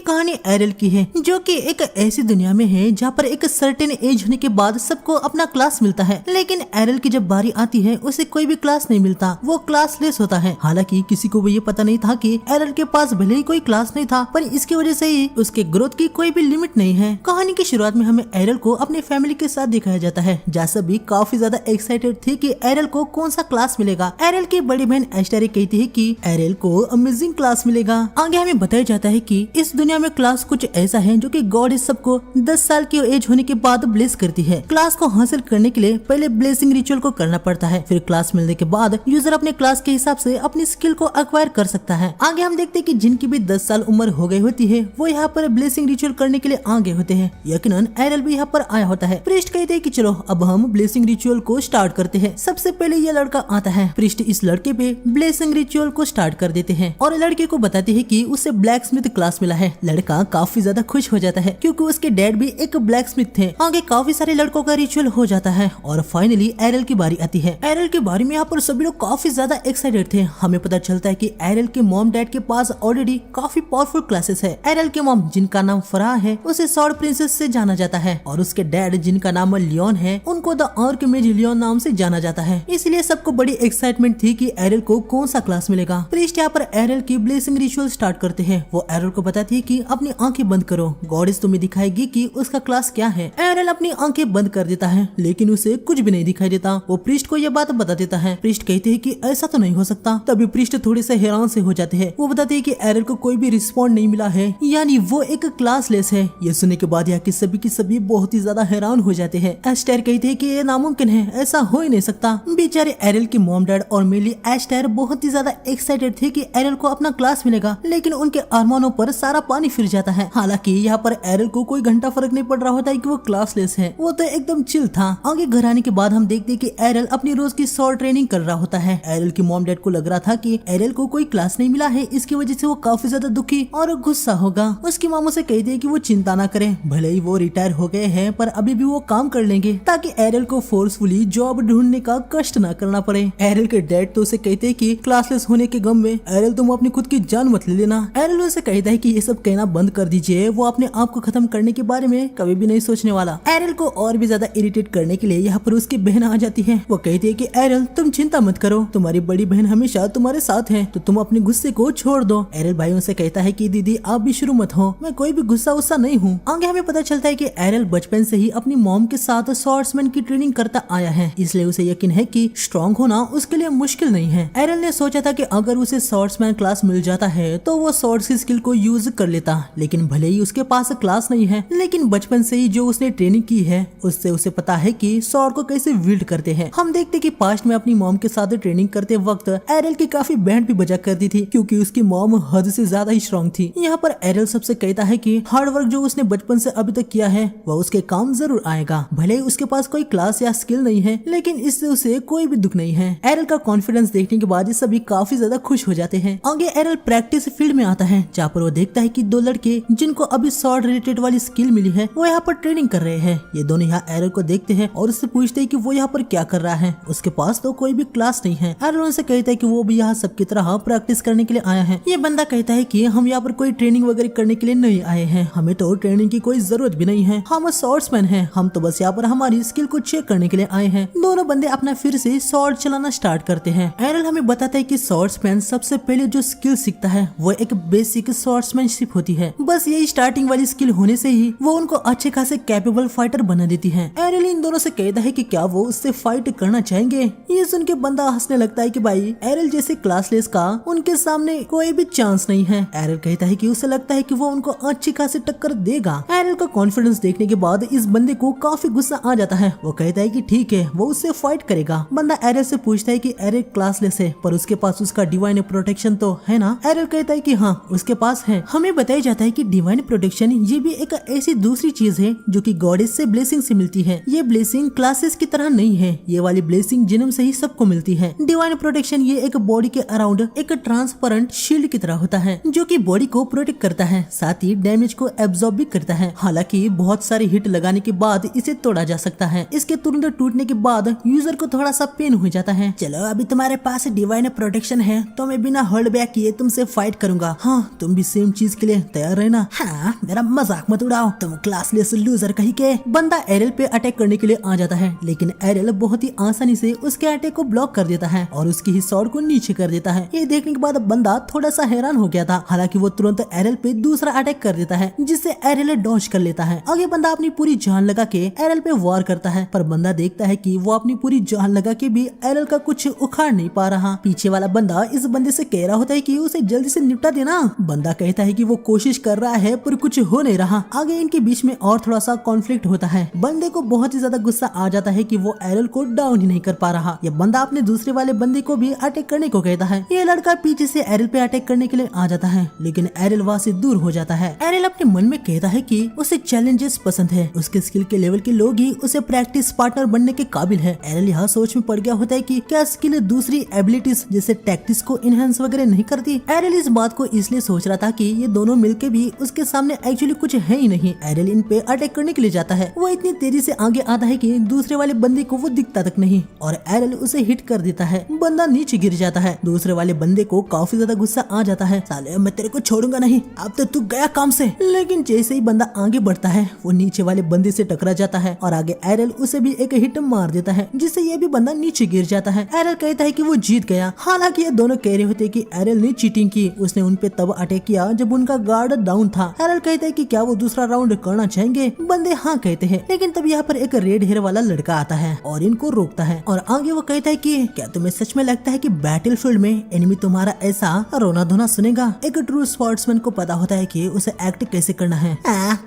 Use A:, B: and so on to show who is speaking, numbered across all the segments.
A: कहानी एरल की है, जो कि एक ऐसी दुनिया में है जहाँ पर एक सर्टेन एज होने के बाद सबको अपना क्लास मिलता है, लेकिन एरल की जब बारी आती है उसे कोई भी क्लास नहीं मिलता, वो क्लासलेस होता है। हालांकि किसी को भी ये पता नहीं था कि एरल के पास भले ही कोई क्लास नहीं था, पर इसकी वजह से ही उसके ग्रोथ की कोई भी लिमिट नहीं है। कहानी की शुरुआत में हमें एरल को अपने फैमिली के साथ दिखाया जाता है, जहाँ सभी काफी ज्यादा एक्साइटेड थे कि एरल को कौन सा क्लास मिलेगा। एरल की बड़ी बहन एस्टेरी कहती है कि एरल को अमेजिंग क्लास मिलेगा। आगे हमें बताया जाता है कि इस दुनिया में क्लास कुछ ऐसा है जो कि गॉड इस सबको 10 साल की एज होने के बाद ब्लेस करती है। क्लास को हासिल करने के लिए पहले ब्लेसिंग रिचुअल को करना पड़ता है, फिर क्लास मिलने के बाद यूजर अपने क्लास के हिसाब से अपनी स्किल को एक्वायर कर सकता है। आगे हम देखते हैं कि जिनकी भी 10 साल उम्र हो गई होती है वो यहाँ पर ब्लेसिंग रिचुअल करने के लिए आगे होते हैं। यकीनन एरल भी यहाँ पर आया होता है। प्रिस्ट कहते हैं कि चलो अब हम ब्लेसिंग रिचुअल को स्टार्ट करते हैं। सबसे पहले ये लड़का आता है। प्रिस्ट इस लड़के पे ब्लेसिंग रिचुअल को स्टार्ट कर देते हैं और लड़के को बताते हैं कि उसे ब्लैक स्मिथ क्लास मिला है। लड़का काफी ज्यादा खुश हो जाता है क्योंकि उसके डैड भी एक ब्लैक स्मिथ थे। आगे काफी सारे लड़कों का रिचुअल हो जाता है और फाइनली एरल की बारी आती है। एरल के बारे में यहाँ पर सभी लोग काफी ज्यादा एक्साइटेड थे। हमें पता चलता है कि एरल के मॉम डैड के पास ऑलरेडी काफी पावरफुल क्लासेस है। एरल के मॉम जिनका नाम फराह है उसे सॉर्ड प्रिंसेस से जाना जाता है और उसके डैड जिनका नाम लियोन है उनको द आर्कमिज लियोन नाम से जाना जाता है। इसलिए सबको बड़ी एक्साइटमेंट थी कि एरल को कौन सा क्लास मिलेगा। प्रीस्ट यहाँ पर एरल की ब्लेसिंग रिचुअल स्टार्ट करते हैं। वो एरल को बताती है कि अपनी आंखें बंद करो, गॉडेस तुम्हें दिखाएगी कि उसका क्लास क्या है। एरल अपनी आंखें बंद कर देता है लेकिन उसे कुछ भी नहीं दिखाई देता। वो प्रीस्ट को यह बात बता देता है। प्रीस्ट कहते हैं कि ऐसा तो नहीं हो सकता। तभी प्रीस्ट थोड़े से हैरान से हो जाते हैं। वो बताते हैं कि एरल को कोई भी रिस्पॉन्ड नहीं मिला है, यानी वो एक क्लासलेस है। ये सुनने के बाद यहाँ की सभी बहुत ही ज्यादा हैरान हो जाते हैं। एस्टर कहते हैं कि ये नामुमकिन है, ऐसा हो ही नहीं सकता। बेचारे एरल की मॉम डैड और मेनली एस्टर बहुत ही ज्यादा एक्साइटेड थे कि एरल को अपना क्लास मिलेगा, लेकिन उनके अरमानों पर सारा पानी फिर जाता है। हालांकि यहाँ पर एरल को कोई घंटा फर्क नहीं पड़ रहा होता है कि वो क्लासलेस है, वो तो एकदम चिल था। आगे घर आने के बाद हम देखते हैं कि एरल अपनी रोज की सॉर्ड ट्रेनिंग कर रहा होता है। एरल की मॉम डैड को लग रहा था कि एरल को कोई क्लास नहीं मिला है, इसकी वजह से वो काफी ज्यादा दुखी और गुस्सा होगा। उसकी मामू से कहते हैं कि वो चिंता ना करें, भले ही वो रिटायर हो गए हैं पर अभी भी वो काम कर लेंगे ताकि एरल को फोर्सफुली जॉब ढूंढने का कष्ट न करना पड़े। एरल के डैड तो उसे कहते हैं कि क्लासलेस होने के गम में एरल तुम अपनी खुद की जान मत ले लेना। एरल उसे कहता है कि ये सब कहना बंद कर दीजिए, वो अपने आप को खत्म करने के बारे में कभी भी नहीं सोचने वाला। एरल को और भी ज्यादा इरिटेट करने के लिए यहाँ पर उसकी बहन आ जाती है। वो कहती है कि एरल तुम चिंता मत करो, तुम्हारी बड़ी बहन हमेशा तुम्हारे साथ है, तो तुम अपने गुस्से को छोड़ दो। एरल भाइयों से कहता है कि दीदी आप भी शुरू मत हो, मैं कोई भी गुस्सा नहीं हूँ। आगे हमें पता चलता है कि एरल बचपन से ही अपनी मॉम के साथ स्वॉर्ड्समैन की ट्रेनिंग करता आया है, इसलिए उसे यकीन है कि स्ट्रॉन्ग होना उसके लिए मुश्किल नहीं है। एरल ने सोचा था कि अगर उसे स्वॉर्ड्समैन क्लास मिल जाता है तो वो स्वॉर्ड्स की स्किल को यूज कर लेता, लेकिन भले ही उसके पास क्लास नहीं है, लेकिन बचपन से ही जो उसने ट्रेनिंग की है उससे उसे पता है कि स्वॉर्ड को कैसे विल्ड करते हैं। हम देखते कि पास्ट में अपनी मॉम के साथ ट्रेनिंग करते वक्त एरल की काफी बैंड भी बजा करती थी क्योंकि उसकी मॉम हद से ज्यादा ही स्ट्रॉन्ग थी। यहाँ पर एरल सबसे कहता है कि हार्ड वर्क जो उसने बचपन से अभी तक किया है वह उसके काम जरूर आएगा, भले ही उसके पास कोई क्लास या स्किल नहीं है, लेकिन इससे उसे कोई भी दुख नहीं है। एरल का कॉन्फिडेंस देखने के बाद सभी काफी ज्यादा खुश हो जाते हैं। आगे एरल प्रैक्टिस फील्ड में आता है जहाँ पर वो देखता है कि दो लड़के जिनको अभी स्वॉर्ड रिलेटेड वाली स्किल मिली है वो यहाँ पर ट्रेनिंग कर रहे हैं। ये दोनों यहाँ एरल को देखते हैं और उससे पूछते हैं कि वो यहाँ पर क्या कर रहा है, उसके पास तो कोई भी क्लास नहीं है। एरल उनसे कहता है कि वो भी यहाँ सबकी तरह प्रैक्टिस करने के लिए आया है। ये बंदा कहता है कि हम यहाँ पर कोई ट्रेनिंग वगैरह करने के लिए नहीं आए हैं, हमें तो ट्रेनिंग की कोई जरूरत भी नहीं है, हम स्वॉर्ड्समैन हैं, हम तो बस यहाँ पर हमारी स्किल को चेक करने के लिए आए हैं। दोनों बंदे अपना फिर से स्वॉर्ड चलाना स्टार्ट करते हैं। एरल हमें बताता है कि स्वॉर्ड्समैन सबसे पहले जो स्किल सीखता है वो एक बेसिक स्वॉर्ड्समैनशिप होती है। बस यही स्टार्टिंग वाली स्किल होने से ही वो उनको अच्छे खासे कैपेबल फाइटर बना देती है। एरल इन दोनों से कहता है कि क्या वो उससे फाइट करना चाहेंगे। ये सुन के बंदा हंसने लगता है कि भाई एरल जैसे क्लासलेस का उनके सामने कोई भी चांस नहीं है। एरल कहता है कि उसे लगता है कि वो उनको अच्छी खासी टक्कर देगा। एरल का कॉन्फिडेंस देखने के बाद इस बंदे को काफी गुस्सा आ जाता है। वो कहता है कि ठीक है वो उससे फाइट करेगा। बंदा एरल से पूछता है कि एरल क्लासलेस है पर उसके पास उसका डिवाइन प्रोटेक्शन तो है ना। एरल कहता है कि हाँ उसके पास है। हमें बताया जाता है कि डिवाइन प्रोटेक्शन ये भी एक ऐसी दूसरी चीज है जो कि गॉडेस से ब्लेसिंग से मिलती है। ये ब्लेसिंग क्लासेस की तरह नहीं है, ये वाली ब्लेसिंग जन्म से ही सबको मिलती है। डिवाइन प्रोटेक्शन ये एक बॉडी के अराउंड एक ट्रांसपेरेंट शील्ड की तरह होता है जो कि बॉडी को प्रोटेक्ट करता है, साथ ही डैमेज को एब्जॉर्ब भी करता है। हालांकि बहुत सारी हिट लगाने के बाद इसे तोड़ा जा सकता है। इसके तुरंत टूटने के बाद यूजर को थोड़ा सा पेन हो जाता है। चलो अभी तुम्हारे पास डिवाइन प्रोटेक्शन है तो मैं बिना होल्ड बैक किए तुमसे फाइट करूंगा। हाँ तुम भी सेम चीज के लिए तैयार रहना। हाँ, मेरा मजाक मत उड़ाओ, तुम क्लासलेस लूजर कहीं के। बंदा एरियल पे अटैक करने के लिए आ जाता है, लेकिन एरियल बहुत ही आसानी से उसके अटैक को ब्लॉक कर देता है और उसकी ही स्वॉर्ड को नीचे कर देता है। ये देखने के बाद बंदा थोड़ा सा हैरान हो गया था। हालांकि वो तुरंत एरियल पे दूसरा अटैक कर देता है, जिससे एरियल डॉज कर लेता है। आगे बंदा अपनी पूरी जान लगा के एरियल पे वार करता है, पर बंदा देखता है कि वो अपनी पूरी जान लगा के भी एरियल का कुछ उखाड़ नहीं पा रहा। पीछे वाला बंदा इस बंदे से कह रहा होता है कि उसे जल्दी से निपटा देना। बंदा कहता है कि वो कोशिश कर रहा है पर कुछ हो नहीं रहा। आगे इनके बीच में और थोड़ा सा कॉन्फ्लिक्ट होता है। बंदे को बहुत ही ज्यादा गुस्सा आ जाता है कि वो एरियल को डाउन ही नहीं कर पा रहा। ये बंदा अपने दूसरे वाले बंदे को भी अटैक करने को कहता है। ये लड़का पीछे से एरियल पे अटैक करने के लिए आ जाता है, लेकिन एरियल वहाँ से दूर हो जाता है। एरियल अपने मन में कहता है कि उसे चैलेंजेस पसंद है, उसके स्किल के लेवल के लोग ही उसे प्रैक्टिस पार्टनर बनने के काबिल है। एरियल यहाँ सोच में पड़ गया होता है कि क्या स्किल दूसरी एबिलिटीज जैसे टैक्टिक्स को इनहेंस वगैरह नहीं करती। एरियल इस बात को इसलिए सोच रहा था कि ये दोनों मिलके भी उसके सामने एक्चुअली कुछ है ही नहीं। एरियल इन पे अटैक करने के लिए जाता है। वो इतनी तेजी से आगे आता है कि दूसरे वाले बंदे को वो दिखता तक नहीं और एरियल उसे हिट कर देता है। बंदा नीचे गिर जाता है। दूसरे वाले बंदे को काफी ज्यादा गुस्सा आ जाता है। साले मैं तेरे को छोड़ूंगा नहीं, अब तो तू गया काम से। लेकिन जैसे ही बंदा आगे बढ़ता है वो नीचे वाले बंदे से टकरा जाता है और आगे एरियल उसे भी एक हिट मार देता है, जिससे ये भी बंदा नीचे गिर जाता है। एरियल कहता है कि वो जीत गया। हालांकि ये दोनों कह रहे होते कि एरियल ने चीटिंग की, उसने उन पे तब अटैक किया जब उनका गार्ड डाउन था। एरियल कहता है कि क्या वो दूसरा राउंड करना चाहेंगे। बंदे हाँ कहते हैं, लेकिन तब यहाँ पर एक रेड हेयर वाला लड़का आता है और इनको रोकता है और आगे वो कहता है कि क्या तुम्हें सच में लगता है कि बैटलफील्ड में एनिमी तुम्हारा ऐसा रोना धोना सुनेगा। एक ट्रू स्पोर्ट्समैन को पता होता है कि उसे एक्ट कैसे करना है।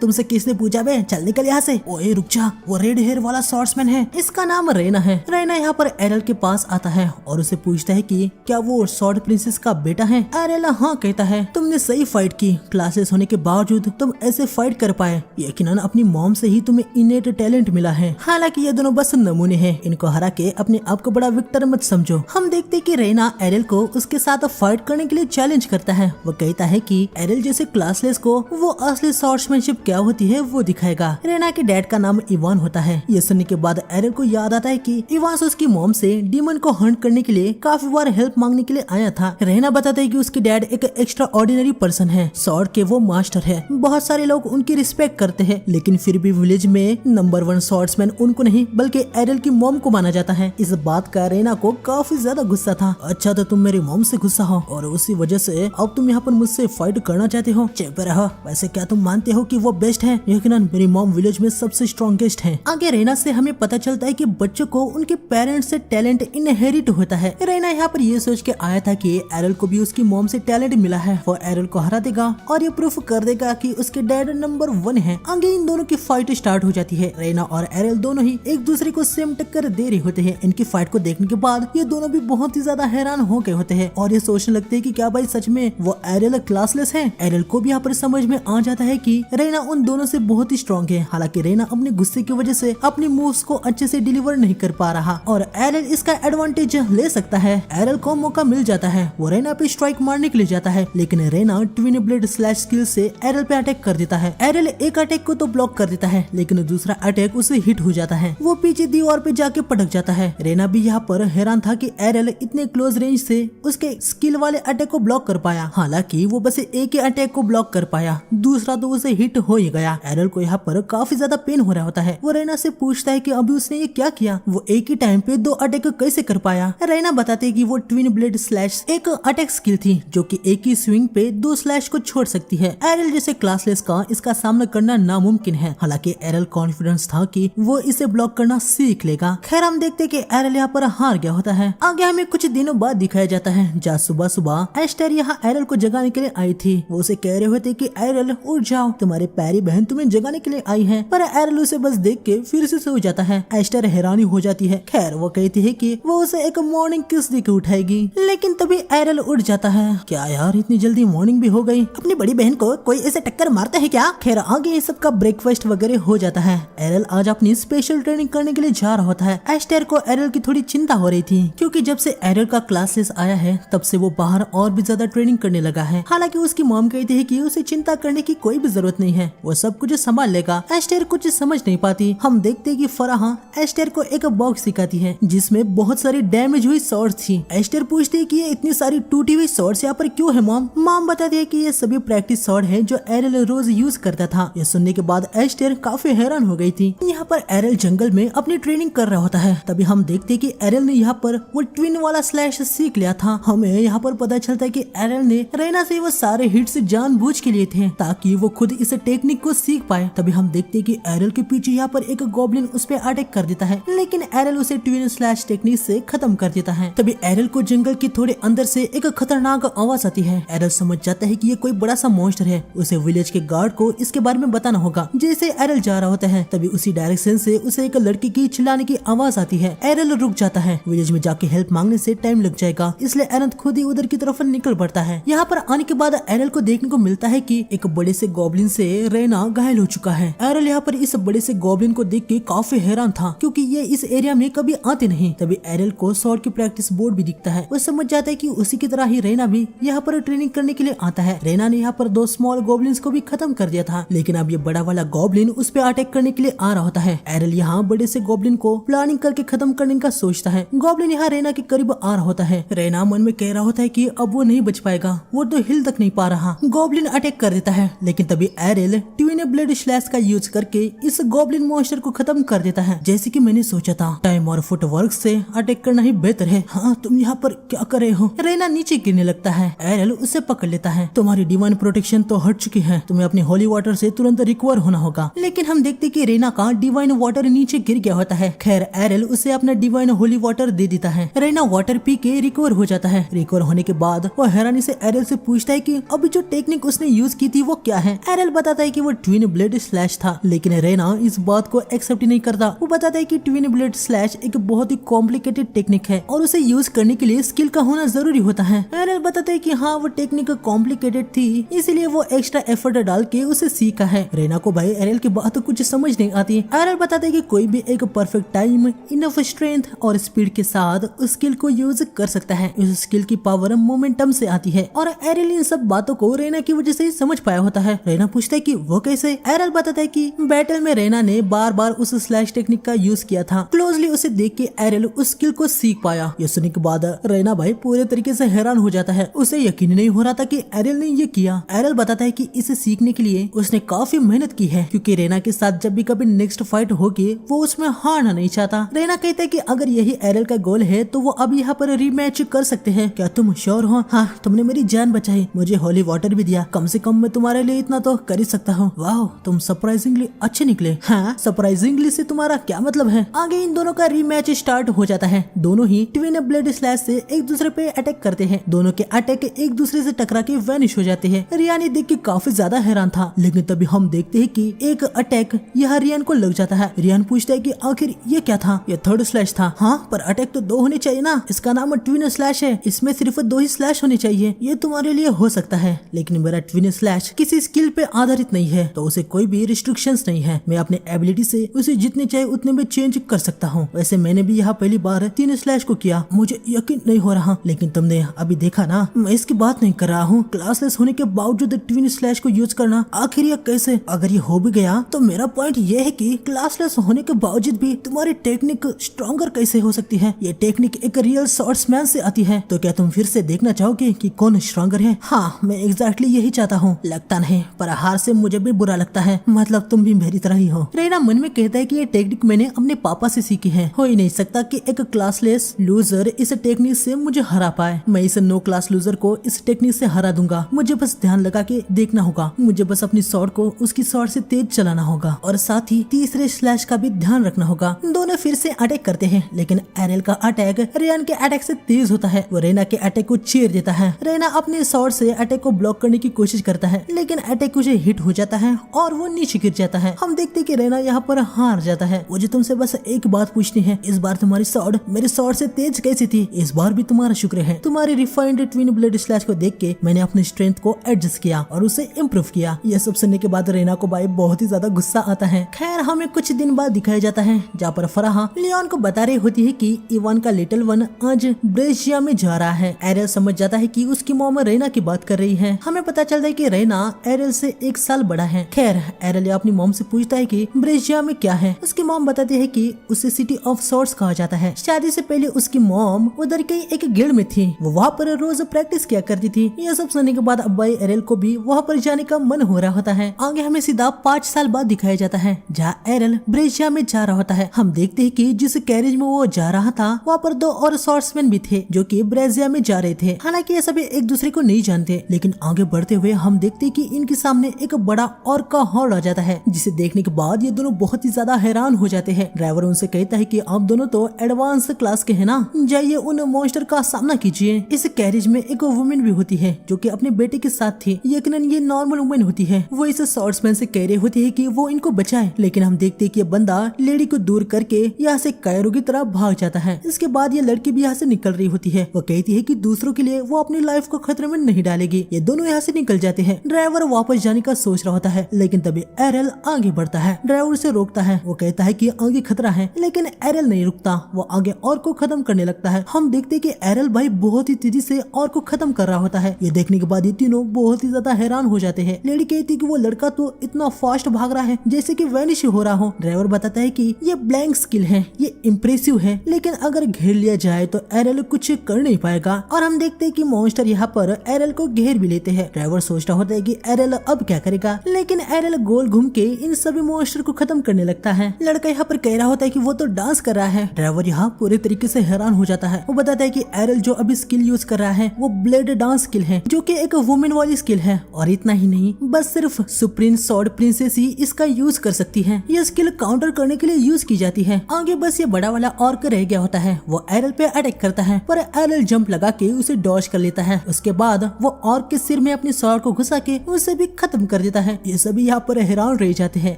A: तुमसे किसने पूछा बे, चल निकल यहाँ से। ओए रुक जा, वो रेड हेयर वाला स्वॉर्ड्समैन है, इसका नाम रेना है। रेना यहाँ पर एरियल के पास आता है और उसे पूछता है कि क्या वो स्वॉर्ड प्रिंसेस का बेटा है। एरियल हाँ कहता है, तुमने सही फाइट की, क्लासेस होने के बावजूद तुम ऐसे फाइट कर पाए, यकीनन अपनी मॉम से ही तुम्हें इनेट टैलेंट मिला है। हालांकि ये दोनों बस नमूने हैं, इनको हरा के अपने आप को बड़ा विक्टर मत समझो। हम देखते कि रेना एरियल को उसके साथ फाइट करने के लिए चैलेंज करता है। वो कहता है कि एरियल जैसे क्लासलेस को वो असली स्वॉर्ड्समैनशिप क्या होती है वो दिखाएगा। रेना के डैड का नाम इवान होता है। ये सुनने के बाद एरियल को याद आता है कि इवान उसकी मॉम से डीमन को हंट करने के लिए काफी बार हेल्प मांगने के लिए आया था। रेना बताता है कि उसके डैड एक एक्स्ट्रा ऑर्डिनरी पर्सन है, स्वॉर्ड के वो मास्टर है। बहुत सारे लोग उनकी रिस्पेक्ट करते हैं, लेकिन फिर भी विलेज में नंबर 1 स्वॉर्ड्समैन उनको नहीं बल्कि एरियल की मॉम को माना जाता है। इस बात का रेना को काफी ज्यादा गुस्सा था। अच्छा तो तुम मेरी मॉम से गुस्सा हो और उसी वजह से अब तुम यहाँ पर मुझसे फाइट करना चाहते हो। चुप रहो। वैसे क्या तुम मानते हो कि वो बेस्ट है? यकीनन मेरी मॉम विलेज में सबसे स्ट्रॉन्गेस्ट है। आगे रेना से हमें पता चलता है कि बच्चों को उनके पेरेंट्स से टैलेंट इनहेरिट होता है। रेना यहाँ पर ये सोच के आया था कि एरियल को भी उसकी मॉम से टैलेंट मिला है, वो एरियल को हरा देगा और ये प्रूफ कर देगा कि उसके डैड नंबर 1 है। आगे इन दोनों की फाइट स्टार्ट हो जाती है। रेना और एरियल दोनों ही एक दूसरे को सेम टक्कर दे रहे होते हैं। इनकी फाइट को देखने के बाद ये दोनों भी बहुत ही ज्यादा हैरान हो गए होते हैं और ये सोचने लगते हैं कि क्या भाई सच में वो एरियल क्लासलेस है। एरियल को भी यहाँ पर समझ में आ जाता है कि रेना उन दोनों से बहुत ही स्ट्रॉन्ग है। हालांकि रेना अपने गुस्से की वजह से अपनी मूव्स को अच्छे से डिलीवर नहीं कर पा रहा और एरियल इसका एडवांटेज ले सकता है। एरियल को मौका मिल जाता है, वो रेना पे स्ट्राइक मारने के लिए जाता है, लेकिन Rena twin blade slash skill से एरियल पे अटैक कर देता है। एरियल एक अटैक को तो ब्लॉक कर देता है, लेकिन दूसरा अटैक उसे हिट हो जाता है। वो पीछे दीवार पे जाके पटक जाता है। रेना भी यहाँ पर हैरान था कि एरियल इतने क्लोज रेंज से उसके स्किल वाले अटैक को ब्लॉक कर पाया। हालांकि वो बस एक ही अटैक को ब्लॉक कर पाया, दूसरा तो उसे हिट हो ही गया। एरियल को यहाँ पर काफी ज्यादा पेन हो रहा होता है। वो रेना से पूछता है कि अभी उसने ये क्या किया, वो एक ही टाइम पे 2 अटैक कैसे कर पाया। रेना बताते कि वो ट्विन ब्लेड स्लैश एक अटैक स्किल थी जो कि एक ही स्विंग पे 2 स्लैश को छोड़ सकती है। एरियल जैसे क्लासलेस का इसका सामना करना नामुमकिन है। हालांकि एरियल कॉन्फिडेंस था कि वो इसे ब्लॉक करना सीख लेगा। खैर हम देखते कि एरियल यहाँ पर हार गया होता है। आगे हमें कुछ दिनों बाद दिखाया जाता है जहाँ सुबह सुबह एस्टर यहाँ एरियल को जगाने के लिए आई थी। वो उसे कह रहे होते कि एरियल उठ जाओ, तुम्हारी प्यारी बहन तुम्हें जगाने के लिए आई है, पर एरियल उसे बस देख के फिर से सो जाता है। एस्टर हैरानी हो जाती है। खैर वो कहती है कि वो उसे एक मॉर्निंग किस दे के उठाएगी, लेकिन तभी एरियल उठ जाता है। क्या यार इतनी जल्दी मॉर्निंग भी हो गई, अपनी बड़ी बहन को कोई ऐसे टक्कर मारता है क्या। खैर आगे ये सब का ब्रेकफास्ट वगैरह हो जाता है। एरियल आज अपनी स्पेशल ट्रेनिंग करने के लिए जा रहा होता है। एस्टर को एरियल की थोड़ी चिंता हो रही थी, क्योंकि जब से एरियल का क्लासेस आया है तब से वो बाहर और भी ज्यादा ट्रेनिंग करने लगा है। हालांकि उसकी मॉम कहती है कि उसे चिंता करने की कोई भी जरूरत नहीं है, वो सब कुछ संभाल लेगा। एस्टर कुछ समझ नहीं पाती। हम देखते कि फराह एस्टर को एक बॉक्स दिखाती है जिसमें बहुत सारी डैमेज हुई सॉर्ड्स थी। एस्टर पूछती है कि ये इतनी सारी टूटी हुई सॉर्ड्स यहाँ पर क्यों है मॉम। मॉम बताती है कि ये सभी प्रैक्टिस शॉट है जो एरल रोज यूज करता था। यह सुनने के बाद एस्टर काफी हैरान हो गई थी। यहाँ पर एरल जंगल में अपनी ट्रेनिंग कर रहा होता है। तभी हम देखते कि एरल ने यहाँ पर वो ट्विन वाला स्लैश सीख लिया था। हमें यहाँ पर पता चलता है कि एरल ने रेना से वो सारे हिट्स जानबूझ के लिए थे ताकि वो खुद इस टेक्निक को सीख पाए। तभी हम देखते कि एरल के पीछे यहाँ पर एक गॉब्लिन उस पे अटैक कर देता है, लेकिन एरल उसे ट्विन स्लैश टेक्निक से खत्म कर देता है। तभी एरल को जंगल के थोड़े अंदर से एक खतरनाक आवाज आती है। एरल समझ जाता है कि ये कोई बड़ा सा मॉन्स्टर है। उसे विलेज के गार्ड को इसके बारे में बताना होगा। जैसे एरल जा रहा होता है तभी उसी डायरेक्शन से उसे एक लड़की की चिल्लाने की आवाज आती है। एरल रुक जाता है। विलेज में जाके हेल्प मांगने से टाइम लग जाएगा, इसलिए एरल खुद ही उधर की तरफ निकल पड़ता है। यहाँ पर आने के बाद एरल को देखने को मिलता है कि एक बड़े से गॉब्लिन से रेना घायल हो चुका है। एरल यहाँ पर इस बड़े से गॉब्लिन को देख के काफी हैरान था क्योंकि ये इस एरिया में कभी आते नहीं। तभी एरल को स्वॉर्ड की प्रैक्टिस बोर्ड भी दिखता है। वो समझ जाता है कि उसी की तरह ही रेना भी यहाँ पर ट्रेनिंग करने के लिए आता है। रेना ने यहाँ पर 2 स्मॉल गॉब्लिन्स को भी खत्म कर दिया था, लेकिन अब ये बड़ा वाला गॉब्लिन उस पे अटैक करने के लिए आ रहा होता है। एरल यहाँ बड़े से गॉब्लिन को प्लानिंग करके खत्म करने का सोचता है। गॉब्लिन यहाँ रेना के करीब आ रहा होता है। रेना मन में कह रहा होता है कि अब वो नहीं बच पाएगा, वो तो हिल तक नहीं पा रहा। गॉब्लिन अटैक कर देता है, लेकिन तभी एरल ट्विन ब्लेड स्लैश का यूज करके इस गॉब्लिन मॉन्स्टर को खत्म कर देता है। जैसे कि मैंने सोचा था, टाइम और फुटवर्क से अटैक करना ही बेहतर है। हाँ, तुम यहाँ पर क्या कर रहे हो? रेना नीचे गिरने लगता है। एरल उसे पकड़ लेता है। तुम्हारी डिवाइन प्रोटेक्शन तो हट चुकी है, तुम्हें अपने होली वाटर से तुरंत रिकवर होना होगा। लेकिन हम देखते कि रेना का डिवाइन वाटर नीचे गिर गया होता है। खैर, एरल उसे अपना डिवाइन होली वाटर दे देता है। रेना वाटर पी के रिकवर हो जाता है। रिकवर होने के बाद वो हैरानी से एरल से पूछता है कि अभी जो टेक्निक उसने यूज की थी वो क्या है। एरल बताता है कि वो ट्विन ब्लेड स्लैश था, लेकिन रेना इस बात को एक्सेप्ट नहीं करता। वो बताता है कि ट्विन ब्लेड स्लैश एक बहुत ही कॉम्प्लिकेटेड टेक्निक है और उसे यूज करने के लिए स्किल का होना जरूरी होता है। एरल बताता है कि हाँ, वो टेक्निक कॉम्प्लिकेटेड थी, इसीलिए वो एक्स्ट्रा एफर्ट डाल के उसे सीखा है। रेना को भाई एरल की बात कुछ समझ नहीं आती। एरल बताता है कि कोई भी एक परफेक्ट टाइम, इनफ स्ट्रेंथ और स्पीड के साथ उस स्किल को यूज कर सकता है। उस स्किल की पावर मोमेंटम से आती है और एरल इन सब बातों को रेना की वजह से ही समझ पाया होता है। रेना पूछता है कि वो कैसे? एरल बताता है कि बैटल में रेना ने बार बार उस स्लैश टेक्निक का यूज किया था। क्लोजली उसे देख के एरल उस स्किल को सीख पाया। ये सुनने के बाद रेना भाई पूरे तरीके से हैरान हो जाता है। उसे यकीन नहीं हो रहा था कि एरल ने ये किया। एरल बताता है कि इसे सीखने के लिए उसने काफी मेहनत की है, क्योंकि रेना के साथ जब भी कभी नेक्स्ट फाइट होगी वो उसमें हारना नहीं चाहता। रेना कहता है कि अगर यही एरल का गोल है तो वो अब यहाँ पर रीमैच कर सकते हैं। क्या तुम श्योर हो? हाँ, तुमने मेरी जान बचाई, मुझे होली वाटर भी दिया, कम से कम मैं तुम्हारे लिए इतना तो कर ही सकता हूँ। वाह, तुम सरप्राइजिंगली अच्छे निकले। हाँ, सरप्राइजिंगली से तुम्हारा क्या मतलब है? आगे इन दोनों का रीमैच स्टार्ट हो जाता है। दोनों ही ट्विन ब्लेड स्लैश से एक दूसरे पे अटैक करते हैं। दोनों के अटैक एक दूसरे से टकरा के वैनिश हो जाते हैं। रियान ये देख के काफी ज्यादा हैरान था, लेकिन तभी हम देखते हैं कि एक अटैक यह रियान को लग जाता है। रियान पूछता है कि आखिर ये क्या था? ये थर्ड स्लैश था। हाँ, पर अटैक तो 2 होने चाहिए ना, इसका नाम ट्विन स्लैश है, इसमें सिर्फ 2 ही स्लैश होने चाहिए। ये तुम्हारे लिए हो सकता है, लेकिन मेरा ट्विन स्लैश किसी स्किल पे आधारित नहीं है, तो उसे कोई भी रिस्ट्रिक्शंस नहीं है। मैं अपने एबिलिटी से उसे जितने चाहे उतने में चेंज कर सकता हूँ। वैसे मैंने भी यहाँ पहली बार 3 स्लैश को किया, मुझे यकीन नहीं हो रहा, लेकिन तुमने अभी देखा ना, मैं इसकी बात नहीं कर रहा हूँ। क्लासलेस होने के बावजूद ट्विन स्लैश को यूज करना, आखिर ये कैसे? अगर ये हो भी गया तो मेरा पॉइंट ये है कि क्लासलेस होने के बावजूद भी तुम्हारी टेक्निक स्ट्रॉन्गर कैसे हो सकती है? ये टेक्निक एक रियल स्वॉर्ड्समैन से आती है, तो क्या तुम फिर से देखना चाहोगे कि कौन स्ट्रॉन्गर है? हाँ, मैं एग्जैक्टली यही चाहता हूँ। लगता नहीं, पर हार से मुझे भी बुरा लगता है, मतलब तुम भी मेरी तरह ही हो। रेना मन में कहता है कि ये टेक्निक मैंने अपने पापा से सीखी है। हो ही नहीं सकता कि एक क्लासलेस लूजर इस टेक्निक से मुझे हरा पाए। मैं इस नो क्लास लूजर को इस टेक्निक से हरा दूंगा। मुझे बस ध्यान लगा के देखना होगा, मुझे बस अपनी शॉट को उसकी शॉट से तेज चलाना होगा और साथ ही तीसरे स्लैश का भी ध्यान रखना होगा। दोनों फिर से अटैक करते हैं, लेकिन एरल का अटैक रेना के अटैक से तेज होता है। वो रेना के अटैक को चीर देता है। रेना अपने शॉट से अटैक को ब्लॉक करने की कोशिश करता है, लेकिन अटैक उसे हिट हो जाता है और वो नीचे गिर जाता है। हम देखते कि रेना यहाँ पर हार जाता है। मुझे तुमसे बस एक बात पूछनी है, इस बार तुम्हारी शॉट मेरे शॉट से तेज कैसी थी? इस बार भी तुम्हारा शुक्र है, तुम्हारी रिफाइंड ट्विन ब्लेड स्लैश को देख के मैंने अपनी स्ट्रेंथ को एडजस्ट किया और उसे इम्प्रूव किया। यह सब सुनने के बाद रेना को भाई बहुत ही ज्यादा गुस्सा आता है। खैर, हमें कुछ दिन बाद दिखाया जाता है जहाँ पर फराह लियोन को बता रही होती है कि इवान का लिटिल वन आज ब्रेशिया में जा रहा है। एरल समझ जाता है कि उसकी मॉम रेना की बात कर रही है। हमें पता चलता है कि रेना एरल से 1 साल बड़ा है। खैर, एरल अपनी मॉम से पूछता है कि ब्रेशिया में क्या है। उसकी मॉम बताती है कि उसे सिटी ऑफ सॉर्ड्स कहा जाता है। शादी से पहले उसकी मॉम उधर के एक गिल्ड में थी, वो वहाँ पर रोज प्रैक्टिस किया करती थी। यह सब सुनने के बाद अब भाई एरल को भी वहाँ पर जाने का मन हो रहा होता है। आगे हमें सीधा 5 साल बाद दिखाया जाता है जहाँ एरल ब्रेशिया में जा रहा होता है। हम देखते हैं कि जिस कैरेज में वो जा रहा था वहाँ पर 2 और सॉर्ट्समैन भी थे जो कि ब्रेशिया में जा रहे थे। हालांकि ये सभी एक दूसरे को नहीं जानते, लेकिन आगे बढ़ते हुए हम देखते हैं कि इनके सामने एक बड़ा ऑर्क का हॉर्ड आ जाता है, जिसे देखने के बाद ये दोनों बहुत ही ज्यादा हैरान हो जाते हैं। ड्राइवर उनसे कहता है कि आप दोनों तो एडवांस क्लास के हैं ना, जाइए उन मॉन्स्टर का सामना कीजिए। इस कैरेज में एक वुमेन भी होती है जो कि अपने बेटे के साथ थी। यकीनन ये नॉर्मल वुमेन होती है। वो इस सॉर्ट्समैन से कह रही होती है कि वो इनको बचाए, लेकिन हम देखते हैं कि ये बंदा लेडी को दूर करके यहाँ से कायरो की तरह भाग जाता है। इसके बाद ये लड़की भी यहाँ से निकल रही होती है। वो कहती है कि दूसरों के लिए वो अपनी लाइफ को खतरे में नहीं डालेगी। ये दोनों यहाँ से निकल जाते हैं। ड्राइवर वापस जाने का सोच रहा होता है, लेकिन तभी एरल आगे बढ़ता है। ड्राइवर उसे रोकता है। वो कहता है कि आगे खतरा है, लेकिन एरल नहीं रुकता। वो आगे और को खत्म करने लगता है। हम देखते कि एरल भाई बहुत ही तेजी से और को खत्म कर रहा होता है। ये देखने के बाद ये तीनों बहुत ही ज्यादा हैरान हो जाते हैं। लेडी कहती है कि वो लड़का तो इतना फास्ट भाग रहा है जैसे कि वैनिश हो रहा हो। ड्राइवर बताता है कि ये ब्लैंक स्किल है, ये इम्प्रेसिव है, लेकिन अगर घेर लिया जाए तो एरल कुछ कर नहीं पाएगा। और हम देखते हैं कि मॉन्स्टर यहाँ पर एरल को घेर भी लेते हैं। ड्राइवर सोचता होता है कि एरल अब क्या करेगा, लेकिन एरल गोल घूम के इन सभी मॉन्स्टर को खत्म करने लगता है। लड़का यहाँ पर कह रहा होता है कि वो तो डांस कर रहा है। ड्राइवर यहाँ पूरे तरीके से हैरान हो जाता है। वो बताता है कि एरल जो अभी स्किल यूज कर रहा है वो ब्लेड डांस स्किल है, जो कि एक वुमेन वाली स्किल है। और इतना ही नहीं, बस सिर्फ सुप्रीम सॉर्ड प्रिंसेस ही इसका यूज कर सकती है। ये स्किल काउंटर करने के लिए यूज की जाती है। आगे बस ये बड़ा वाला ऑर्क रह गया होता है। वो एरल पे अटैक करता है, पर एरल जंप लगा के उसे डॉज कर लेता है। उसके बाद वो ऑर्क के सिर में अपनी सॉर्ड को घुसा के उसे भी खत्म कर देता है। ये सभी यहाँ पर हैरान रह जाते हैं।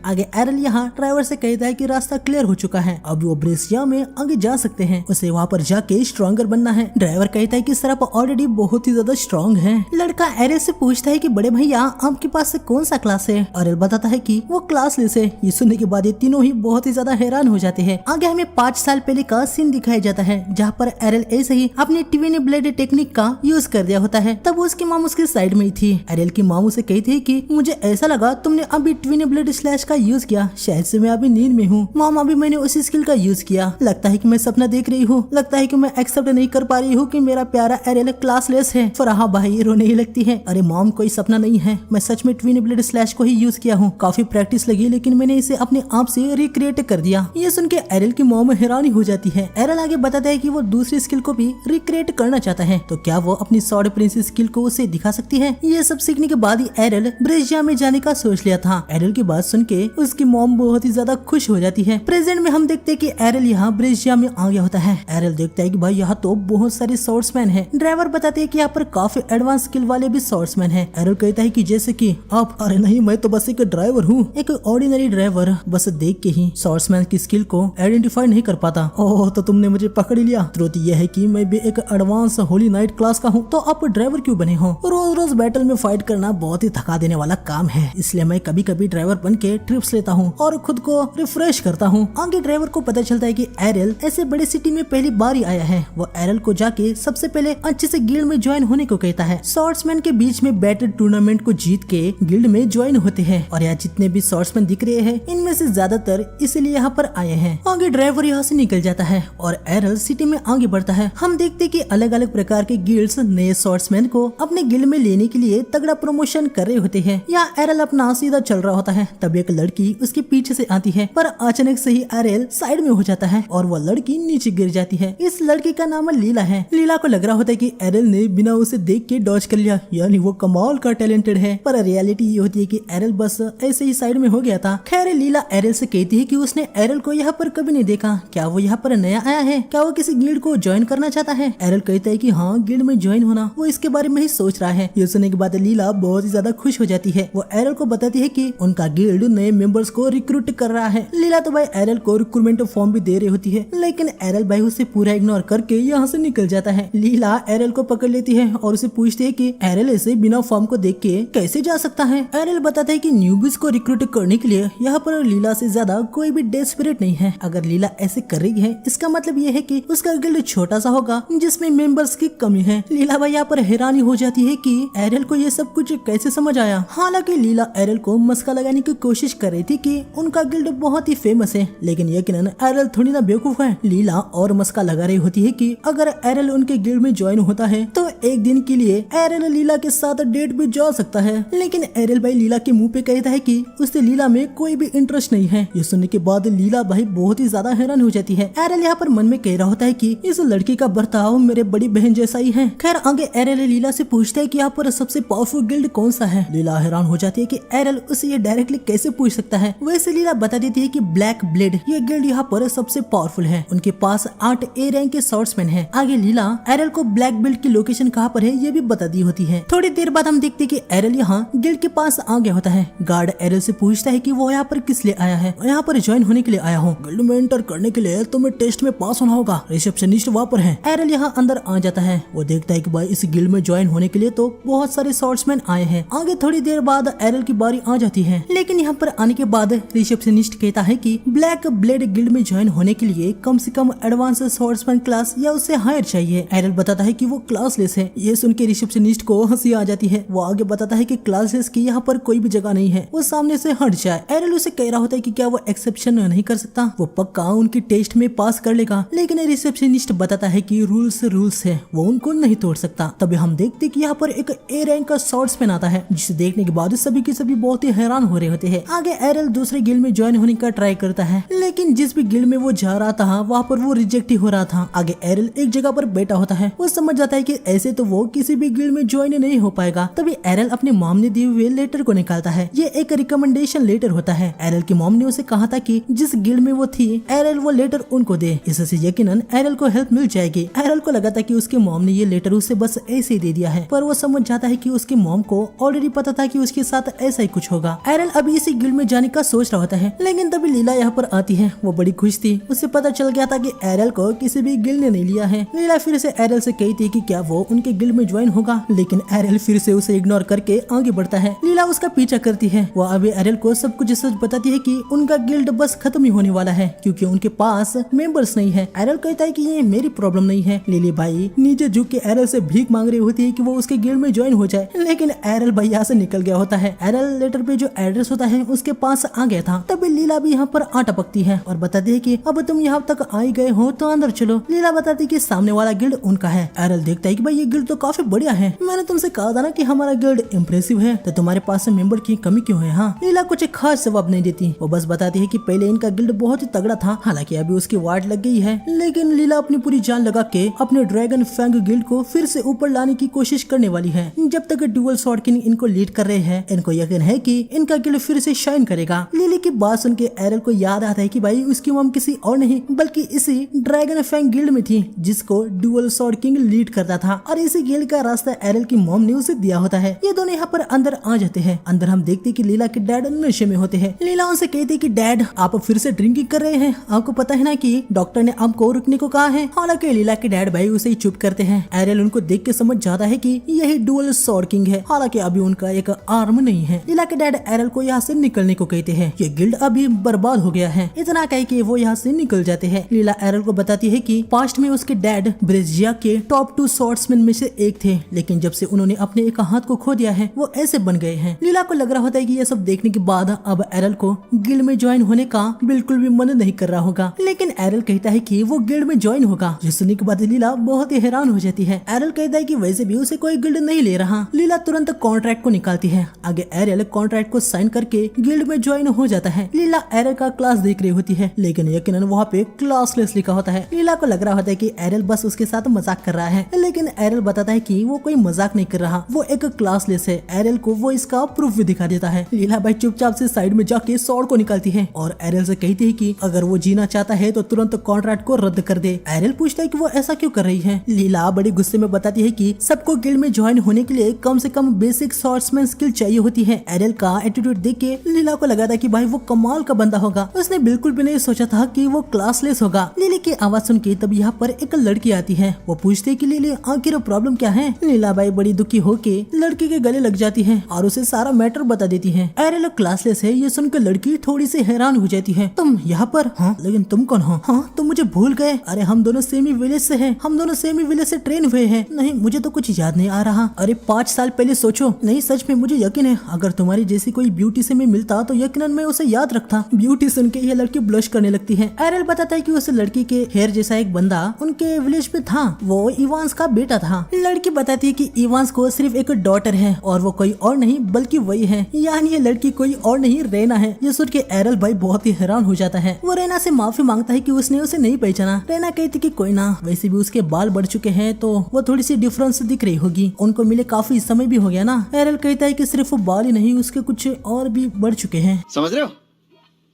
A: आगे एरल यहाँ ड्राइवर से कहता है कि रास्ता क्लियर हो चुका है, अब वो ब्रेशिया में आगे जा सकते हैं। उसे वहाँ पर जाके स्ट्रॉन्गर बनना है। ड्राइवर कहता है कि सर आप ऑलरेडी बहुत ही ज्यादा स्ट्रॉन्ग है। लड़का एरल से पूछता है कि बड़े भैया आपके पास से कौन सा क्लास है। एरल बताता है कि वो क्लास लेस है। ये सुनने के बाद ये तीनों ही बहुत ही ज्यादा हैरान हो जाते हैं। आगे हमें 5 साल पहले का सीन दिखाया जाता है जहाँ पर एरल ऐसे ही अपने ट्विन ब्लेड टेक्निक का यूज कर दिया होता है। तब उसकी माम उसके साइड में ही थी। एरल की माम उसे कहती है कि मुझे ऐसा लगा तुमने अभी ट्विन ब्लेड स्लैश का यूज किया, शायद से मैं अभी नींद में हूँ। माम अभी मैंने उसी स्किल का यूज किया, लगता है कि मैं सपना देख रही हूँ, लगता है कि मैं एक्सेप्ट नहीं कर पा रही हूँ कि मेरा प्यारा एरल क्लासलेस है। फराहा भाई रोने ही लगती है। अरे मॉम कोई सपना नहीं है, मैं सच में ट्विन ब्लेड स्लैश को ही यूज किया हूँ। काफी प्रैक्टिस लगी लेकिन मैंने इसे अपने आप से रिक्रिएट कर दिया। ये सुन के एरल की मॉम हैरानी हो जाती है। एरल आगे बताता है कि वो दूसरी स्किल को भी रिक्रिएट करना चाहता है, तो क्या वो अपनी सॉर्ड प्रिंसेस स्किल को उसे दिखा सकती है। ये सब सीखने के बाद ही एरल ब्रेशिया में जाने का सोच लिया था। एरल की बात सुन के उसकी मॉम बहुत ही ज्यादा खुश हो जाती है। प्रेजेंट में हम देखते हैं कि एरल यहाँ ब्रेशिया में आ गया होता है। एरल देखता है कि भाई यहाँ तो बहुत सारे सॉर्ड्समैन हैं। ड्राइवर बताते हैं कि यहाँ पर काफी एडवांस स्किल वाले भी सॉर्ड्समैन हैं। एरल कहता है कि जैसे कि आप। अरे नहीं, मैं तो बस एक ड्राइवर हूँ, एक ऑर्डिनरी ड्राइवर। बस देख के ही सॉर्ड्समैन की स्किल को आइडेंटिफाई नहीं कर पाता। ओह, तो तुमने मुझे पकड़ लिया। ट्रुथ यह है कि मैं भी एक एडवांस होली नाइट क्लास का हूँ, तो आप ड्राइवर क्यों बने हो। रोज रोज बैटल में फाइट करना बहुत ही थका देने वाला काम है, इसलिए मैं कभी कभी ड्राइवर बन के ट्रिप्स लेता हूँ और खुद को रिफ्रेश करता हूँ। आगे ड्राइवर को पता चलता है कि एरल ऐसे बड़े सिटी में पहली बार ही आया है। वो एरल को जाके सबसे पहले अच्छे से गिल्ड में ज्वाइन होने को कहता है। सॉर्ड्समैन के बीच में बैटल टूर्नामेंट को जीत के गिल्ड में ज्वाइन होते हैं। और यहाँ जितने भी सॉर्ड्समैन दिख रहे हैं इनमें से ज्यादातर इसीलिए यहाँ पर आए हैं। आगे ड्राइवर यहाँ से निकल जाता है और एरल सिटी में आगे बढ़ता है। हम देखते कि अलग अलग प्रकार के गिल्ड्स नए सॉर्ड्समैन को अपने गिल्ड में लेने के लिए तगड़ा प्रमोशन कर रहे होते हैं। यहाँ एरल अपना सीधा चल रहा होता है, तब एक लड़की उसके पीछे से आती है, पर अचानक से ही एरल साइड में हो जाता है और वो लड़की नीचे गिर जाती है। इस लड़की का नाम लीला है। लीला को लग रहा होता है कि एरल ने बिना उसे देख के डॉज कर लिया, यानी वो कमाल का टैलेंटेड है। पर रियलिटी ये होती है कि एरल बस ऐसे ही साइड में हो गया था। खैर लीला एरल से कहती है कि उसने एरल को यहाँ पर कभी नहीं देखा, क्या वो यहाँ पर नया आया है, क्या वो किसी गिल्ड को ज्वाइन करना चाहता है। एरल कहता है कि हाँ, गिल्ड में ज्वाइन होना, वो इसके बारे में ही सोच रहा है। ये सुनने के बाद लीला बहुत ही ज्यादा खुश हो जाती है। वो एरल को बताती है कि उनका गिल्ड नए मेंबर्स को रिक्रूट कर रहा है। लीला तो भाई एरल को रिक्रूटमेंट फॉर्म भी दे रही होती है, लेकिन एरल भाई उसे पूरा इग्नोर करके यहाँ से निकल जाता है। लीला एरल को पकड़ लेती है और उसे पूछती है कि एरल ऐसे बिना फॉर्म को देख के कैसे जा सकता है। एरल बताता है कि न्यूबीज को रिक्रूट करने के लिए यहाँ पर लीला से ज्यादा कोई भी डेस्परेट नहीं है। अगर लीला ऐसे कर रही है इसका मतलब ये है कि उसका गिल्ड छोटा सा होगा जिसमें मेंबर्स की कमी है। लीला भाई यहाँ पर हैरानी हो जाती है कि एरल को ये सब कुछ कैसे समझ आया। हालांकि लीला एरल को मस्का लगाने की कोशिश कर रही थी कि उनका गिल्ड बहुत ही फेमस है, लेकिन यकीनन एरल थोड़ी ना बेवकूफ है। लीला और मस्का लगा रही होती है कि अगर एरल उनके गिल्ड में ज्वाइन होता है तो एक दिन के लिए एरल लीला के साथ बाद डेट भी जा सकता है। लेकिन एरियल भाई लीला के मुंह पे कहता है कि उससे लीला में कोई भी इंटरेस्ट नहीं है। ये सुनने के बाद लीला भाई बहुत ही ज्यादा हैरान हो जाती है। एरियल यहाँ पर मन में कह रहा होता है कि इस लड़की का बर्ताव मेरे बड़ी बहन जैसा ही है। खैर आगे एरियल लीला से पूछता है कि यहाँ पर सबसे पावरफुल गिल्ड कौन सा है। लीला हैरान हो जाती है कि एरियल उसे ये डायरेक्टली कैसे पूछ सकता है। वैसे लीला बता देती है कि ब्लैक ब्लेड ये गिल्ड यहाँ पर सबसे पावरफुल है। उनके पास 8 ए रैंक के स्वॉर्ड्समैन है। आगे लीला एरियल को ब्लैक बेल्ट की लोकेशन कहाँ पर है ये भी बता दी होती है। थोड़ी देर बाद हम देखते कि एरियल यहाँ गिल्ड के पास आ गया होता है। गार्ड एरियल से पूछता है कि वो यहाँ पर किस लिए आया है। यहाँ पर ज्वाइन होने के लिए आया हूँ। गिल्ड में एंटर करने के लिए तुम्हें टेस्ट में पास होना होगा। रिसेप्शनिस्ट वहाँ पर है। एरियल यहाँ अंदर आ जाता है। वो देखता है कि भाई इस गिल्ड में ज्वाइन होने के लिए तो बहुत सारे स्वॉर्ड्समैन आए हैं। आगे थोड़ी देर बाद एरियल की बारी आ जाती है। लेकिन यहाँ पर आने के बाद रिसेप्शनिस्ट कहता है कि ब्लैक ब्लेड गिल्ड में ज्वाइन होने के लिए कम से कम एडवांस स्वॉर्ड्समैन क्लास या उससे हायर चाहिए। एरियल बताता है कि वो क्लासलेस है। ये सुन के रिसेप्शनिस्ट को हंसी आ जाती है। वो आगे बताता है कि क्लासलेस की यहाँ पर कोई भी जगह नहीं है, वो सामने से हट जाए। एरियल उसे कह रहा होता है कि क्या वो एक्सेप्शन नहीं कर सकता, वो पक्का उनकी टेस्ट में पास कर लेगा। लेकिन रिसेप्शनिस्ट बताता है कि रूल्स है, वो उनको नहीं तोड़ सकता। तभी हम देखते कि यहाँ पर एक ए रैंक का स्वॉर्ड्समैन आता है, जिसे देखने के बाद सभी के सभी बहुत ही हैरान हो रहे होते हैं। आगे एरियल दूसरे गिल्ड में ज्वाइन होने का ट्राई करता है, लेकिन जिस भी गिल्ड में वो जा रहा था वहाँ पर वो रिजेक्ट ही हो रहा था। आगे एरियल एक जगह पर बैठा होता है। वो समझ जाता है कि ऐसे तो वो किसी भी गिल्ड में ज्वाइन नहीं हो पाएगा। तभी एरियल अपने मॉम ने दिए हुए लेटर को निकालता है। ये एक रिकमेंडेशन लेटर होता है। एरियल की मॉम ने उसे कहा था कि जिस गिल्ड में वो थी एरियल वो लेटर उनको दे, इससे यकीनन एरियल को हेल्प मिल जाएगी। एरियल को लगा था कि उसके मॉम ने ये लेटर उसे बस ऐसे ही दे दिया है, पर वो समझ जाता है कि उसके मॉम को ऑलरेडी पता था कि उसके साथ ऐसा ही कुछ होगा। एरियल अभी इसी गिल्ड में जाने का सोच रहा होता है। लेकिन तभी लीला यहाँ पर आती है। वो बड़ी खुश थी। उसे पता चल गया था कि एरियल को किसी भी गिल्ड ने नहीं लिया है। लीला फिर से एरियल से कहती है कि क्या वो उनके गिल्ड में ज्वाइन होगा, लेकिन एरियल फिर से उसे इग्नोर करके आगे बढ़ता है। लीला उसका पीछा करती है। वो अभी एरियल को सब कुछ सच बताती है कि उनका गिल्ड बस खत्म ही होने वाला है, क्योंकि उनके पास मेंबर्स नहीं है। एरियल कहता है कि ये मेरी प्रॉब्लम नहीं है। लिली भाई नीचे झुक के एरियल से भीख मांग रही होती है कि वो उसके गिल्ड में ज्वाइन हो जाए, लेकिन एरियल भाई यहाँ से निकल गया होता है। एरियल लेटर पे जो एड्रेस होता है उसके पास आ गया था। तभी लीला भी यहाँ पर आ टपकती है और बताती है कि अब तुम यहाँ तक आ गए हो तो अंदर चलो। लीला बताती है कि सामने वाला गिल्ड उनका है। एरियल देखता है कि भाई ये गिल्ड तो काफी बढ़िया है। मैंने तुमसे कहा था ना कि हमारा गिल्ड इम्प्रेसिव है, तो तुम्हारे पास मेंबर की कमी क्यों है? हाँ, लीला कुछ खास जवाब नहीं देती। वो बस बताती है कि पहले इनका गिल्ड बहुत ही तगड़ा था, हालांकि अभी उसकी वाट लग गई है। लेकिन लीला अपनी पूरी जान लगा के अपने ड्रैगन फैंग गिल्ड को फिर से ऊपर लाने की कोशिश करने वाली है। जब तक ड्यूअल स्वॉर्ड किंग इनको लीड कर रहे हैं, इनको यकीन है कि इनका गिल्ड फिर से शाइन करेगा। लिली की बात सुन के एरियल को याद आता है कि भाई उसकी मॉम किसी और नहीं बल्कि इसी ड्रैगन फैंग गिल्ड में थी, जिसको ड्यूअल स्वॉर्ड किंग लीड करता था, और इसी गिल्ड का रास्ता एरियल की मॉम ने उसे दिया होता है। ये दोनों यहाँ पर अंदर आ जाते हैं। अंदर हम देखते कि लीला के डैड नशे में होते हैं। लीला उनसे कहती है कि डैड आप फिर से ड्रिंकिंग कर रहे हैं, आपको पता है ना कि डॉक्टर ने आपको रुकने को कहा है। हालांकि लीला के डैड भाई उसे ही चुप करते हैं। एरियल उनको देख के समझ जाता है कि यही ड्यूअल स्वॉर्ड किंग है, हालांकि अभी उनका एक आर्म नहीं है। लीला के डैड एरियल को यहाँ से निकलने को कहते हैं। ये गिल्ड अभी बर्बाद हो गया है। इतना कह के वो यहाँ से निकल जाते हैं। लीला एरियल को बताती है कि पास्ट में उसके डैड ब्रेजिया के टॉप 2 स्वॉर्ड्समैन में से एक थे, लेकिन जब से उन्होंने अपने एक हाथ को खो दिया है वो ऐसे बन गए हैं। लीला को लग रहा होता है कि ये सब देखने के बाद अब एरियल को गिल्ड में ज्वाइन होने का बिल्कुल भी मन नहीं कर रहा होगा, लेकिन एरियल कहता है कि वो गिल्ड में ज्वाइन होगा। ये सुनने के बाद लीला बहुत ही हैरान हो जाती है। एरियल कहता है कि वैसे भी उसे कोई गिल्ड नहीं ले रहा। लीला तुरंत कॉन्ट्रैक्ट को निकालती है। आगे एरियल कॉन्ट्रैक्ट को साइन करके गिल्ड में ज्वाइन हो जाता है। लीला एरियल का क्लास देख रही होती है, लेकिन यकीनन वहाँ पे क्लासलेस लिखा होता है। लीला को लग रहा होता है कि एरियल बस उसके साथ मजाक कर रहा है, लेकिन एरियल बताता है कि वो कोई मजाक नहीं कर रहा, वो एक क्लासलेस है। एरियल को वो इसका प्रूफ भी दिखा देता है। लीला भाई चुपचाप से साइड में जाके स्वॉर्ड को निकालती है और एरियल से कहती है कि अगर वो जीना चाहता है तो तुरंत कॉन्ट्रैक्ट को रद्द कर दे। एरियल पूछता है कि वो ऐसा क्यों कर रही है। लीला बड़ी गुस्से में बताती है कि सबको गिल्ड में ज्वाइन होने के लिए कम से कम बेसिक स्वॉर्ड्समैन स्किल चाहिए होती है। एरियल का एटीट्यूड देख के लीला को लगा था कि भाई वो कमाल का बंदा होगा। उसने बिल्कुल भी नहीं सोचा था कि वो क्लासलेस होगा। लिली की आवाज सुन के तब यहाँ पर एक लड़की आती है। वो पूछती है कि लिली आखिर प्रॉब्लम क्या है। लीला बाई बड़ी दुखी होके लड़की के गले लग जाती है और उसे सारा मैटर बता देती है। एरियल क्लासलेस है ये सुनकर लड़की थोड़ी सी हैरान हो जाती है। तुम यहाँ पर? हाँ, लेकिन तुम कौन हो? हाँ, तुम मुझे भूल गए? अरे हम दोनों सेमी विलेज से हैं, हम दोनों सेमी विलेज से ट्रेन हुए हैं। नहीं, मुझे तो कुछ याद नहीं आ रहा। अरे 5 साल पहले सोचो। नहीं, सच में मुझे यकीन है अगर तुम्हारी जैसी कोई ब्यूटी से मैं मिलता तो यकीनन मैं उसे याद रखता। ब्यूटी सुन के ये लड़की ब्लश करने लगती है। एरियल बताता है कि उस लड़की के हेयर जैसा एक बंदा उनके विलेज में था, वो इवांस का बेटा था। लड़की बताती है कि इवांस को सिर्फ सिर्फ एक डॉटर है और वो कोई और नहीं बल्कि वही है, यानी ये लड़की कोई और नहीं रेना है। ये सुन के एरल भाई बहुत ही हैरान हो जाता है। वो रेना से माफी मांगता है कि उसने उसे नहीं पहचाना। रेना कहती कि कोई ना, वैसे भी उसके बाल बढ़ चुके हैं तो वो थोड़ी सी डिफरेंस दिख रही होगी, उनको मिले काफी समय भी हो गया ना। एरल कहता है कि सिर्फ बाल ही नहीं, उसके कुछ और भी बढ़ चुके हैं।
B: समझ रहे हो,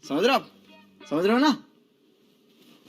B: समझ रहे हो आप, समझ रहे हो ना।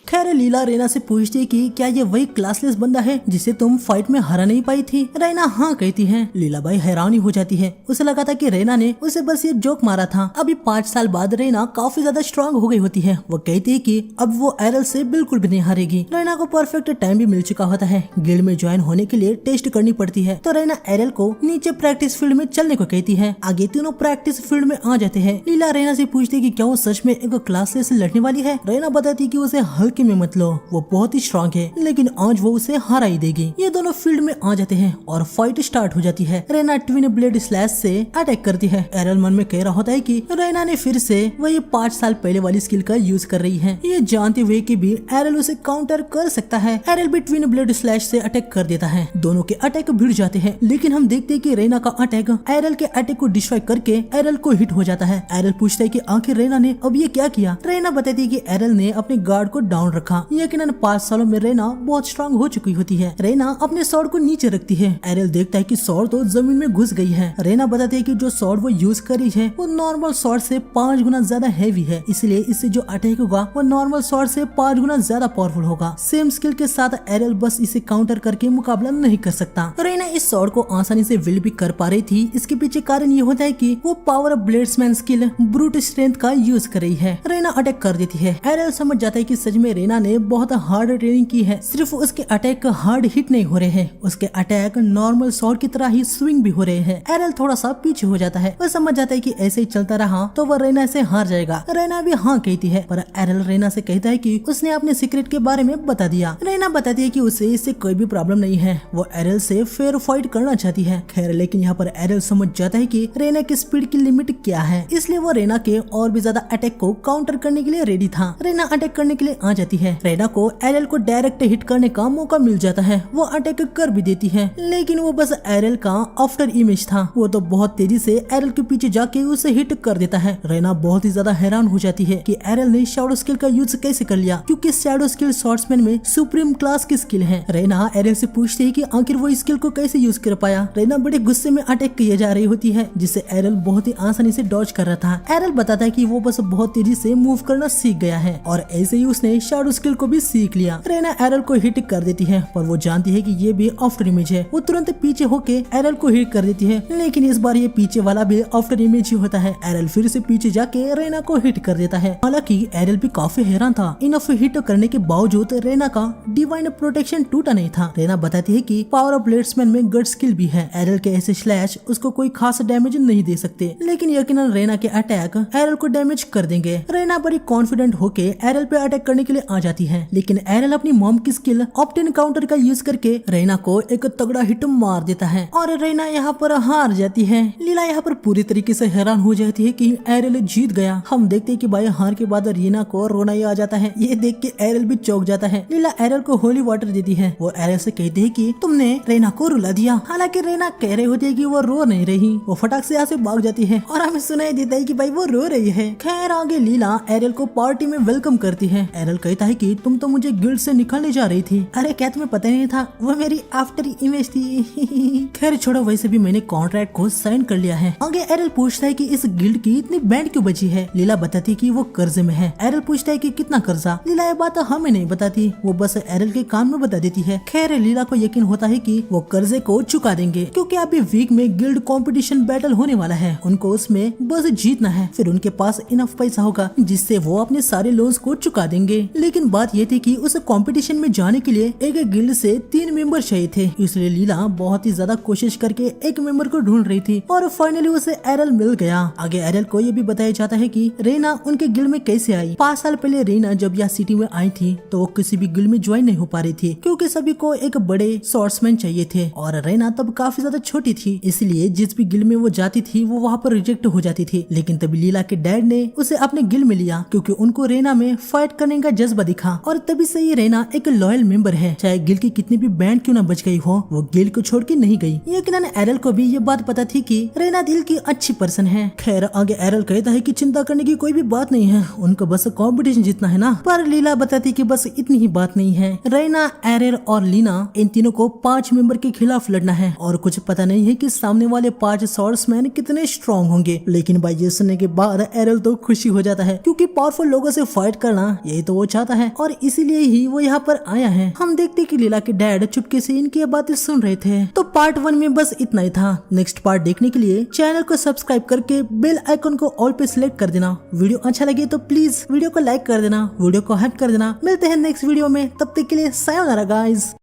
A: खैर लीला रेना से पूछती है कि क्या ये वही क्लासलेस बंदा है जिसे तुम फाइट में हरा नहीं पाई थी। रेना हाँ कहती है। लीला भाई हैरानी हो जाती है, उसे लगा था कि रेना ने उसे बस ये जोक मारा था। अभी 5 साल बाद रेना काफी ज्यादा स्ट्रांग हो गई होती है। वो कहती है कि अब वो एरल से बिल्कुल भी नहीं हारेगी। रेना को परफेक्ट टाइम भी मिल चुका होता है। गिल्ड में ज्वाइन होने के लिए टेस्ट करनी पड़ती है, तो रेना एरल को नीचे प्रैक्टिस फील्ड में चलने को कहती है। आगे तीनों प्रैक्टिस फील्ड में आ जाते हैं। लीला रेना से पूछती है कि क्या वो सच में एक क्लासलेस लड़ने वाली है। रेना बताती है कि उसे हल्के में मत लो, वो बहुत ही स्ट्रांग है, लेकिन आज वो उसे हरा ही देगी। ये दोनों फील्ड में आ जाते हैं और फाइट स्टार्ट हो जाती है। रेना ट्विन ब्लेड स्लैश से अटैक करती है। एरल मन में कह रहा होता है कि रेना ने फिर से वही 5 साल पहले वाली स्किल का यूज कर रही है, ये जानते हुए कि भी एरल उसे काउंटर कर सकता है। एरल भी ट्विन ब्लेड स्लैश से अटैक कर देता है। दोनों के अटैक भिड़ जाते हैं, लेकिन हम देखते हैं कि रेना का अटैक एरल के अटैक को डिस्ट्रॉय करके एरल को हिट हो जाता है। एरल पूछता है कि आखिर रेना ने अब ये क्या किया। रेना बताती है कि एरल ने अपने गार्ड को डाउन रखा। यकीनन 5 सालों में रेना बहुत स्ट्रांग हो चुकी होती है। रेना अपने स्वॉर्ड को नीचे रखती है। एरल देखता है कि स्वॉर्ड तो जमीन में घुस गई है। रेना बताती है कि जो स्वॉर्ड वो यूज करी है वो नॉर्मल स्वॉर्ड से 5 गुना ज्यादा हैवी है, इसलिए इससे जो अटैक होगा वो नॉर्मल स्वॉर्ड से 5 गुना ज्यादा पावरफुल होगा। सेम स्किल के साथ एरल बस इसे काउंटर करके मुकाबला नहीं कर सकता। रेना इस स्वॉर्ड को आसानी से विल भी कर पा रही थी। इसके पीछे कारण ये होता है कि वो power of bladesman skill brute strength का यूज कर रही है। रेना अटैक कर देती है। एरल समझ जाता है कि सच में रेना ने बहुत हार्ड ट्रेनिंग की है। सिर्फ उसके अटैक हार्ड हिट नहीं हो रहे हैं, उसके अटैक नॉर्मल स्वॉर्ड की तरह ही स्विंग भी हो रहे हैं। एरल थोड़ा सा पीछे हो जाता है। वह समझ जाता है कि ऐसे ही चलता रहा तो वह रेना से हार जाएगा। रेना भी हाँ कहती है, पर एरल रेना से कहता है कि उसने अपने सीक्रेट के बारे में बता दिया। रेना बताती है कि उसे इससे कोई भी प्रॉब्लम नहीं है, वो एरल से फेयर फाइट करना चाहती है। खैर लेकिन यहाँ पर एरल समझ जाता है कि रेना की स्पीड की लिमिट क्या है, इसलिए वो रेना के और भी ज्यादा अटैक को काउंटर करने के लिए रेडी था। रेना अटैक करने के लिए आ जाती है। रेना को एरल को डायरेक्ट हिट करने का मौका मिल जाता है। वो अटैक कर भी देती है, लेकिन वो बस एरल का आफ्टर इमेज था। वो तो बहुत तेजी से एरल के पीछे जाके उसे हिट कर देता है। रेना बहुत ही ज्यादा हैरान हो जाती है कि एरल ने शैडो स्किल का यूज कैसे कर लिया, क्योंकि शैडो स्किल स्वॉर्ड्समैन में सुप्रीम क्लास की स्किल है। रेना एरल से पूछती है कि आखिर वो स्किल को कैसे यूज कर पाया। रेना बड़े गुस्से में अटैक किए जा रही होती है, जिसे एरल बहुत ही आसानी से डॉज कर रहा था। एरल बताता है कि वो बस बहुत तेजी से मूव करना सीख गया है और ऐसे ही उसने शैडो स्किल को भी सीख लिया। रेना एरल को हिट कर देती है, पर वो जानती है कि ये भी आफ्टर इमेज है। वो तुरंत पीछे होके एरल को हिट कर देती है, लेकिन इस बार ये पीछे वाला भी आफ्टर इमेज ही होता है। एरल फिर से पीछे जाके रेना को हिट कर देता है। हालांकि एरल भी काफी हैरान था, इनफ हिट करने के बावजूद रेना का डिवाइन प्रोटेक्शन टूटा नहीं था। रेना बताती है कि पावर ऑफ ब्लेड्समैन में गड स्किल भी है। एरल के ऐसे स्लैश उसको कोई खास डैमेज नहीं दे सकते, लेकिन यकीनन रेना के अटैक एरल को डैमेज कर देंगे। रेना बड़ी कॉन्फिडेंट होके एरल पे अटैक करने के लिए आ जाती है, लेकिन एरल अपनी मॉम की स्किल ऑप्टेन काउंटर का यूज करके रेना को एक तगड़ा हिट मार देता है और रेना यहाँ पर हार जाती है। लीला यहाँ पर पूरी तरीके से हैरान हो जाती है कि एरल जीत गया। हम देखते हैं कि भाई हार के बाद रीना को रोना ही आ जाता है। ये देख के एरल भी चौंक जाता है। लीला एरल को होली वाटर देती है। वो एरल से कहती है कि तुमने रेना को रुला दिया। हालांकि रेना कह रही होती है कि वो रो नहीं रही। वो फटाक से यहाँ से भाग जाती है और हमें सुनाई देता है कि भाई वो रो रही है। खैर आगे लीला एरल को पार्टी में वेलकम करती है। एरल कहता है कि तुम तो मुझे गिल्ड से निकालने जा रही थी। अरे क्या तुम्हें पता नहीं था, वो मेरी आफ्टर इमेज थी। खैर छोड़ो, वैसे भी मैंने कॉन्ट्रैक्ट को साइन कर लिया है। आगे एरल पूछता है कि इस गिल्ड की इतनी बैंड क्यों बची है। लीला बताती है कि वो कर्जे में है। एरल पूछता है कि कितना कर्जा। लीला ये बात हमें नहीं बताती, वो बस एरल के कान में बता देती है। खैर लीला को यकीन होता है कि वो कर्जे को चुका देंगे, क्योंकि अभी वीक में गिल्ड कंपटीशन बैटल होने वाला है। उनको उसमें बस जीतना है, फिर उनके पास इनफ पैसा होगा जिससे वो अपने सारे लोन्स को चुका देंगे। लेकिन बात ये थी कि उस कंपटीशन में जाने के लिए एक गिल्ड से 3 मेंबर चाहिए थे, इसलिए लीला बहुत ही ज्यादा कोशिश करके एक मेंबर को ढूंढ रही थी और फाइनली उसे एरल मिल गया। आगे एरल को ये भी बताया जाता है कि रेना उनके गिल्ड में कैसे आई। 5 साल पहले रेना जब यह सिटी में आई थी तो वो किसी भी गिल्ड में ज्वाइन नहीं हो पा रही थी, क्योंकि सभी को एक बड़े स्वॉर्ड्समैन चाहिए थे और रेना तब काफी ज्यादा छोटी थी, इसलिए जिस भी गिल्ड में वो जाती थी वो वहाँ पर रिजेक्ट हो जाती थी। लेकिन तभी लीला के डैड ने उसे अपने गिल्ड में लिया, क्योंकि उनको रेना में फाइट करने का जज्बा दिखा और तभी से ये रेना एक लॉयल मेंबर है। चाहे गिल की कितनी भी बैंड क्यों ना बच गई हो, वो गिल को छोड़ के नहीं गई। यकीनन एरल को भी ये बात पता थी कि रेना दिल की अच्छी पर्सन है। खैर आगे एरल कहता है कि चिंता करने की कोई भी बात नहीं है, उनको बस कंपटीशन जीतना है ना। पर लीला बताती कि बस इतनी ही बात नहीं है, रेना, एरल और लीना इन तीनों को 5 मेंबर के खिलाफ लड़ना है और कुछ पता नहीं है कि सामने वाले 5 स्वॉर्ड्समैन कितने स्ट्रॉन्ग होंगे। लेकिन भाई ये सुनने के बाद एरल तो खुशी हो जाता है, क्योंकि पावरफुल लोगों से फाइट करना यही तो वो चाहता है और इसीलिए ही वो यहाँ पर आया है। हम देखते कि लीला के डैड चुपके से इनकी बातें सुन रहे थे। तो पार्ट 1 में बस इतना ही था। नेक्स्ट पार्ट देखने के लिए चैनल को सब्सक्राइब करके बेल आइकन को ऑल पे सिलेक्ट कर देना। वीडियो अच्छा लगे तो प्लीज वीडियो को लाइक कर देना, वीडियो को हाइप कर देना। मिलते हैं नेक्स्ट वीडियो में, तब तक के लिए सायोनारा गाइस।